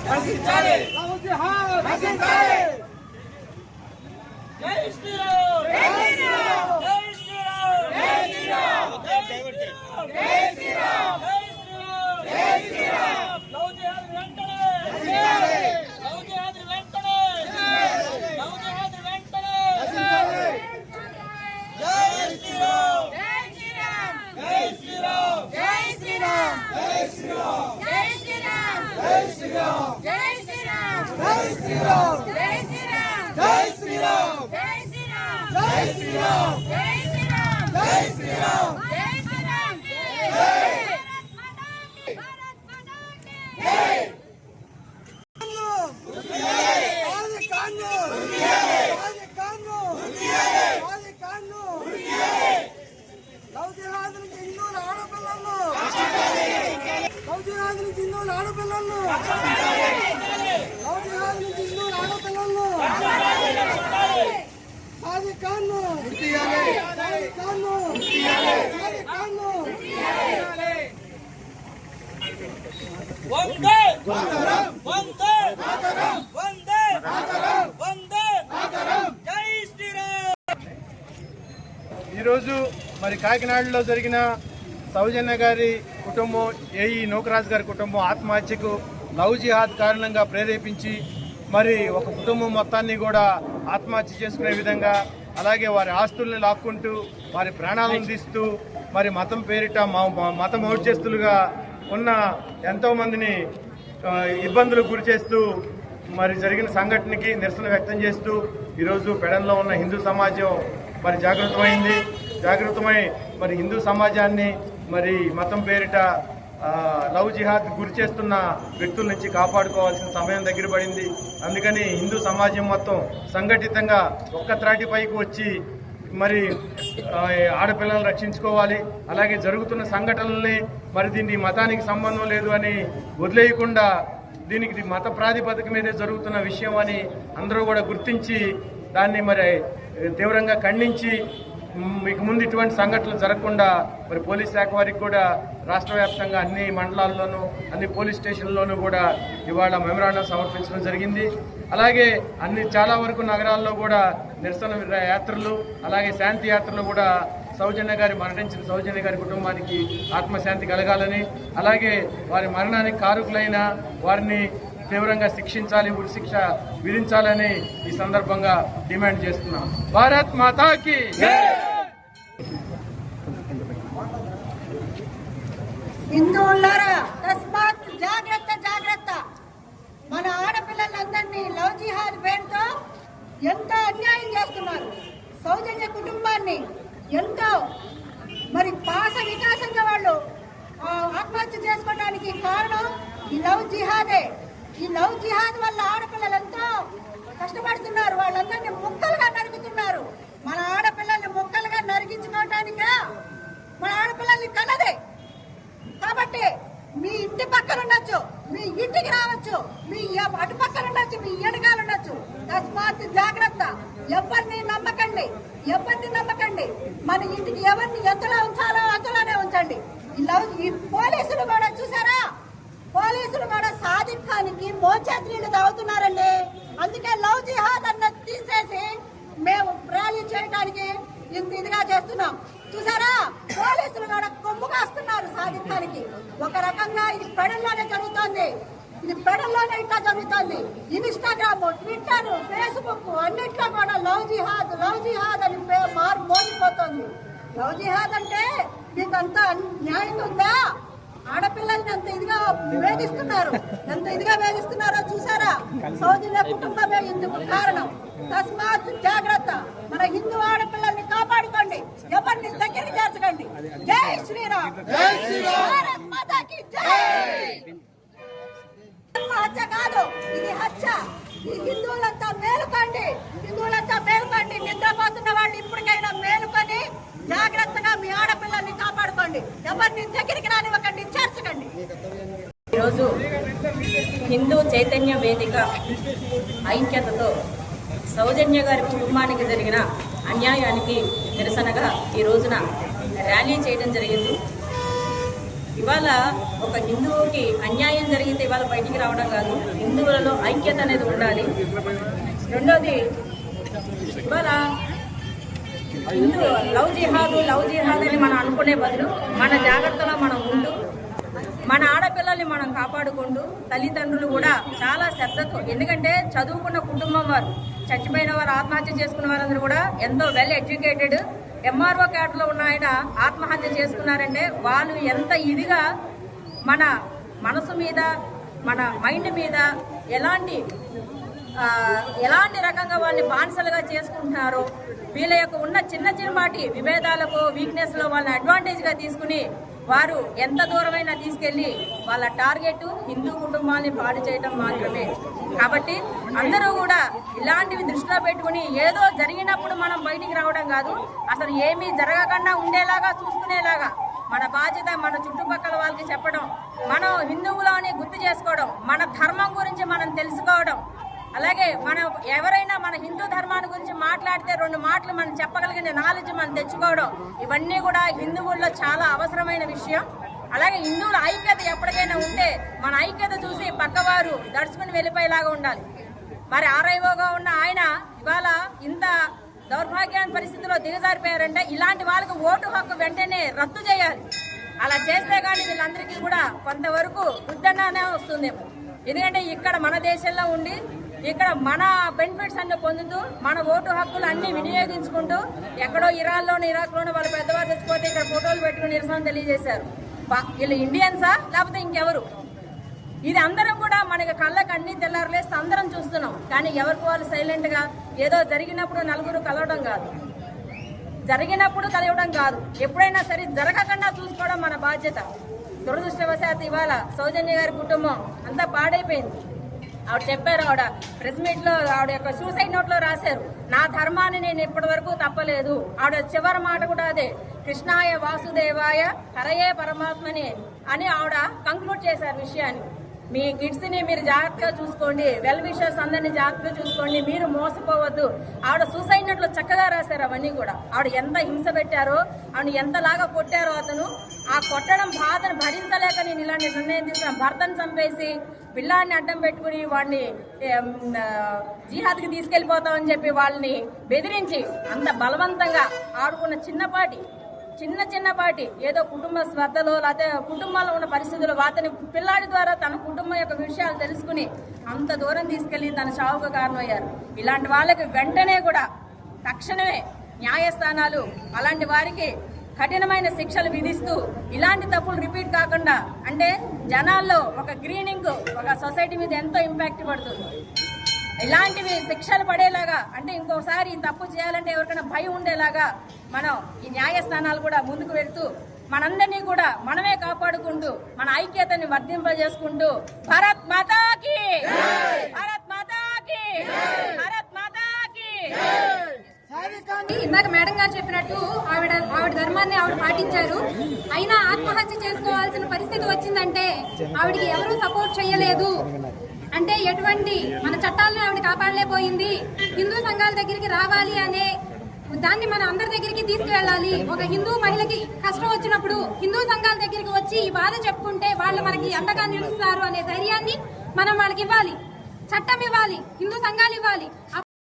Love జిహాద్ జై శ్రీరామ్ జై శ్రీరామ్ జై శ్రీరామ్ జై శ్రీరామ్ జై శ్రీరామ్ జై శ్రీరామ్ జై శ్రీరామ్ లవ్ జిహాద్ వెంటనే లవ్ జిహాద్ వెంటనే లవ్ జిహాద్ వెంటనే జై శ్రీరామ్ జై శ్రీరామ్ జై శ్రీరామ్ జై శ్రీరామ్ జై శ్రీరామ్ జై శ్రీరామ్ జై శ్రీరామ్ జై శ్రీరామ్ జై శ్రీరామ్ జై శ్రీరామ్ జై శ్రీరామ్ జై శ్రీరామ్ జై శ్రీరామ్ జై శ్రీరామ్ జై శ్రీరామ్ జై శ్రీరామ్ జై భారత్ మాతా కీ జై వందే మాతరం వందే మాతరం వందే మాతరం వందే మాతరం జై శ్రీరామ్. ఈరోజు మరి కాకినాడలో జరిగిన సౌజన్య గారి కుటుంబం ఏఈ నూకరాజు గారి కుటుంబం ఆత్మహత్యకు లవ్ జిహాద్ కారణంగా ప్రేరేపించి మరి ఒక కుటుంబం మొత్తాన్ని కూడా ఆత్మహత్య చేసుకునే విధంగా, అలాగే వారి ఆస్తుల్ని లాక్కుంటూ వారి ప్రాణాలను తీస్తూ మరి మతం పేరిట మత మౌఢ్యస్తులుగా ఉన్న ఎంతోమందిని ఇబ్బందులకు గురి చేస్తూ మరి జరిగిన సంఘటనకి నిరసన వ్యక్తం చేస్తూ ఈరోజు పెడన్లో ఉన్న హిందూ సమాజం మరి జాగృతమై మరి హిందూ సమాజాన్ని మరి మతం పేరిట లవ్ జిహాద్ గురి చేస్తున్న వ్యక్తుల నుంచి కాపాడుకోవాల్సిన సమయం దగ్గర పడింది. అందుకని హిందూ సమాజం మొత్తం సంఘటితంగా ఒక్క త్రాటిపైకి వచ్చి మరి ఆడపిల్లలను రక్షించుకోవాలి. అలాగే జరుగుతున్న సంఘటనల్ని మరి దీన్ని మతానికి సంబంధం లేదు అని వదిలేయకుండా దీనికి మత ప్రాతిపదిక మీదే జరుగుతున్న విషయం అని అందరూ కూడా గుర్తించి దాన్ని మరి తీవ్రంగా ఖండించి మీకు ముందు ఇటువంటి సంఘటనలు జరగకుండా మరి పోలీస్ శాఖ వారికి కూడా రాష్ట్ర వ్యాప్తంగా అన్ని మండలాల్లోనూ అన్ని పోలీస్ స్టేషన్లోనూ కూడా ఇవాళ మెమరాండం సమర్పించడం జరిగింది. అలాగే చాలా వరకు నగరాల్లో కూడా నిరసన యాత్రలు, అలాగే శాంతి యాత్రలు కూడా మరణించిన సౌజన్య గారి కుటుంబానికి ఆత్మశాంతి కలగాలని, అలాగే వారి మరణానికి కారకులైన వారిని తీవ్రంగా శిక్షించాలి, ఉరిశిక్ష విధించాలని ఈ సందర్భంగా డిమాండ్ చేస్తున్నాం. భారత్ మాతా కీ హిందువులారా తస్మాత్ జాగ్రత్త జాగ్రత్త. మన ఆడపిల్లలందరినీ లవ్ జిహాద్ పేరుతో ఎంతో అన్యాయం చేస్తున్నారు. సౌజన్య కుటుంబాన్ని ఎంతో మరి వికాసంగా వాళ్ళు ఆత్మహత్య చేసుకోవడానికి కారణం ఈ లవ్ జిహాదే. ఈ లవ్ జిహాద్ వల్ల ఆడపిల్లలు ఎంతో కష్టపడుతున్నారు. వాళ్ళందరినీ ముక్కలుగా నరుకుతున్నారు. మన ఆడపిల్లల్ని ముక్కలుగా నరికించుకోవటానికే మన ఆడపిల్లల్ని కన్నదే. కాబట్టి మీ ఇంటి పక్కన ఉండొచ్చు, మీ ఇంటికి రావచ్చు, మీ అటు పక్కన ఉండొచ్చు, మీ ఎడగాలు ఉండొచ్చు. తస్మాత్ జాగ్రత్త. ఎవరిని నమ్మకండి. మన ఇంటికి ఎవరిని ఎంతలో ఉంచాలో అంతలోనే ఉంచండి. ఈ పోలీసులు కూడా చూసారా, పోలీసులు కూడా సాదిక్ ఖాన్కి మోచేతులు తాగుతున్నారండి. అందుకే లవ్ జిహాద్ అన్నది తీసేసి మేము ర్యాలీ చేయడానికి ఇదిగా చేస్తున్నాం. చూసారా, పోలీసులు కూడా కొమ్ము కాస్తున్నారు సాదిక్ ఖాన్కి. ఒక రకంగా ఇది పెడల్లోనే జరుగుతోంది. ఇట్లా జరుగుతుంది. ఇన్స్టాగ్రామ్, ట్విట్టర్, ఫేస్బుక్ అన్నిట్లో కూడా లవ్ జిహాద్ అని మోగిపోతుంది. లవ్ జిహాద్ అంటే మీకు అంత న్యాయం ఉందా? ఆడపిల్లల్ని ఎంత ఇదిగా వేధిస్తున్నారో చూసారా. సౌజన్య కుటుంబమే ఇందుకు కారణం. తస్మాత్ జాగ్రత్త. మన హిందూ ఆడపిల్లల్ని కాపాడుకోండి, ఎవరిని దగ్గరికి చేర్చకండి. జై శ్రీరామ్. భారత్ మాతా కీ జై. హత్య కాదు, ఇది హత్య. ఈ హిందువులంతా మేలుకోండి. నిద్రపోతున్న వాళ్ళు ఇప్పటికైనా మేలుకొని జాగ్రత్తగా మీ ఆడపిల్లల్ని కాపాడుకోండి. ఎవరిని దగ్గరికి రానివ్వకండి, చేర్చకండి. ఈరోజు హిందూ చైతన్య వేదిక ఐక్యతతో సౌజన్య గారి కుటుంబానికి జరిగిన అన్యాయానికి నిరసనగా ఈ రోజున ర్యాలీ చేయడం జరిగింది. ఇవాళ ఒక హిందువుకి అన్యాయం జరిగితే ఇవాళ బయటికి రావడం కాదు, హిందువులలో ఐక్యత అనేది ఉండాలి. రెండోది, ఇవాళ హిందూ లవ్ జిహాద్ అని మనం అనుకునే బదులు మన జాగ్రత్తలో మనం ఉంటూ మన ఆడపిల్లల్ని మనం కాపాడుకుంటూ తల్లిదండ్రులు కూడా చాలా శ్రద్ధతో, ఎందుకంటే చదువుకున్న కుటుంబం వారు, చచ్చిపోయిన వారు, ఆత్మహత్య చేసుకున్న వారందరూ కూడా ఎంతో వెల్ ఎడ్యుకేటెడ్, ఎంఆర్ఓ క్యాడర్లో ఉన్న ఆయన ఆత్మహత్య చేసుకున్నారంటే వాళ్ళు ఎంత ఇదిగా మన మనసు మీద, మన మైండ్ మీద ఎలాంటి రకంగా వాళ్ళని బానిసలుగా చేసుకుంటున్నారో, వీళ్ళ యొక్క ఉన్న చిన్నపాటి విభేదాలకు, వీక్నెస్ లో వాళ్ళని అడ్వాంటేజ్ గా తీసుకుని వారు ఎంత దూరమైనా తీసుకెళ్లి వాళ్ళ టార్గెట్ హిందూ కుటుంబాన్ని పాడు చేయడం మాత్రమే. కాబట్టి అందరూ కూడా ఇలాంటివి దృష్టిలో పెట్టుకుని ఏదో జరిగినప్పుడు మనం బయటికి రావడం కాదు, అసలు ఏమీ జరగకుండా ఉండేలాగా చూసుకునేలాగా మన బాధ్యత మన చుట్టుపక్కల వాళ్ళకి చెప్పడం, మనం హిందువులని గుర్తు చేసుకోవడం, మన ధర్మం గురించి మనం తెలుసుకోవడం, అలాగే మనం ఎవరైనా మన హిందూ ధర్మాన్ని గురించి మాట్లాడితే 2 మాటలు మనం చెప్పగలిగిన నాలెడ్జ్ మనం తెచ్చుకోవడం, ఇవన్నీ కూడా హిందువుల్లో చాలా అవసరమైన విషయం. అలాగే హిందువుల ఐక్యత ఎప్పటికైనా ఉంటే మన ఐక్యత చూసి పక్కవారు దడుచుకుని వెళ్ళిపోయేలాగా ఉండాలి. మరి ఆర్ఐఓగా ఉన్న ఆయన ఇవాళ ఇంత దౌర్భాగ్యమైన పరిస్థితిలో దిగజారిపోయారంటే ఇలాంటి వాళ్ళకి ఓటు హక్కు వెంటనే రద్దు చేయాలి. అలా చేస్తే కానీ వీళ్ళందరికీ కూడా కొంతవరకు వృద్ధంగానే వస్తుందేమో. ఎందుకంటే ఇక్కడ మన దేశంలో ఉండి ఇక్కడ మన బెనిఫిట్స్ అన్ని పొందుతూ మన ఓటు హక్కులు అన్ని వినియోగించుకుంటూ ఎక్కడో ఇరాక్లోనూ వాళ్ళ పెద్దవారు చచ్చిపోతే ఇక్కడ ఫోటోలు పెట్టుకుని నిరసన తెలియజేశారు. వీళ్ళు ఇండియన్సా లేకపోతే ఇంకెవరు? ఇది అందరం కూడా మనకి కళ్ళకు అన్ని తెల్లారులేస్తే అందరం చూస్తున్నాం. కానీ ఎవరికి వాళ్ళు సైలెంట్ గా ఏదో జరిగినప్పుడు నలుగురు కలవడం కాదు, జరిగినప్పుడు కలవడం కాదు, ఎప్పుడైనా సరే జరగకుండా చూసుకోవడం మన బాధ్యత. దురదృష్టవశాత్తు ఇవాళ సౌజన్య గారి కుటుంబం అంతా పాడైపోయింది. ఆవిడ చెప్పారు, ఆవిడ ప్రెస్ మీట్ లో ఆవిడ యొక్క సూసైడ్ నోట్ లో రాశారు, నా ధర్మాన్ని నేను ఇప్పటి వరకు తప్పలేదు. ఆవిడ చివరి మాట కూడా అదే, కృష్ణాయ వాసుదేవాయ హరయే పరమాత్మని అని ఆవిడ కంక్లూడ్ చేశారు విషయాన్ని. మీ కిడ్స్ ని మీరు జాగ్రత్తగా చూసుకోండి, వెల్ విషర్స్ అందరినీ జాగ్రత్తగా చూసుకోండి, మీరు మోసపోవద్దు. ఆవిడ సూసైడ్ నోట్ లో చక్కగా రాశారు అవన్నీ కూడా. ఆవిడ ఎంత హింస పెట్టారో, ఆవిడ ఎంతలాగా కొట్టారో అతను, ఆ కొట్టడం బాధను భరించలేక నేను ఇలాంటి నిర్ణయం తీసుకున్నాను. భర్తను చంపేసి పిల్లాన్ని అడ్డం పెట్టుకుని వాడిని జిహాద్కి తీసుకెళ్లిపోతామని చెప్పి వాళ్ళని బెదిరించి అంత బలవంతంగా ఆడుకున్న చిన్నపాటి ఏదో కుటుంబ స్పర్ధలో లేకపోతే కుటుంబంలో ఉన్న పరిస్థితులు అతని పిల్లాడి ద్వారా తన కుటుంబం యొక్క విషయాలు తెలుసుకుని అంత దూరం తీసుకెళ్లి తన చావుకు కారణమయ్యారు. ఇలాంటి వాళ్ళకి వెంటనే కూడా తక్షణమే న్యాయస్థానాలు అలాంటి వారికి కఠినమైన శిక్షలు విధిస్తూ ఇలాంటి తప్పులు రిపీట్ కాకుండా, అంటే జనాల్లో ఒక గ్రీనింగ్, ఒక సొసైటీ మీద ఎంతో ఇంపాక్ట్ పడుతుంది. ఇలాంటివి శిక్షలు పడేలాగా, అంటే ఇంకోసారి ఈ తప్పు చేయాలంటే ఎవరికైనా భయం ఉండేలాగా మనం ఈ న్యాయస్థానాలు కూడా ముందుకు వెళ్తూ మనందరినీ కూడా మనమే కాపాడుకుంటూ మన ఐక్యతని వర్ధింపజేసుకుంటూ భారత్ మాతాకి, భారత్ మాతాకి, భారత్ మాతాకి. ఇందాక మేడం గారు చెప్పినట్టు ఆవిడ ధర్మాన్ని ఆవిడ పాటించారు. అయినా ఆత్మహత్య చేసుకోవాల్సిన పరిస్థితి వచ్చిందంటే ఆవిడకి ఎవరూ సపోర్ట్ చేయలేదు. అంటే ఎటువంటి మన చట్టాలను ఆవిడ కాపాడలేకపోయింది. హిందూ సంఘాల దగ్గరికి రావాలి అనే దాన్ని మన అందరి దగ్గరికి తీసుకువెళ్ళాలి. ఒక హిందూ మహిళకి కష్టం వచ్చినప్పుడు హిందూ సంఘాల దగ్గరికి వచ్చి ఈ బాధ చెప్పుకుంటే వాళ్ళు మనకి అండగా నిలుస్తారు అనే ధైర్యాన్ని మనం వాళ్ళకి ఇవ్వాలి. చట్టం ఇవ్వాలి, హిందూ సంఘాలు ఇవ్వాలి.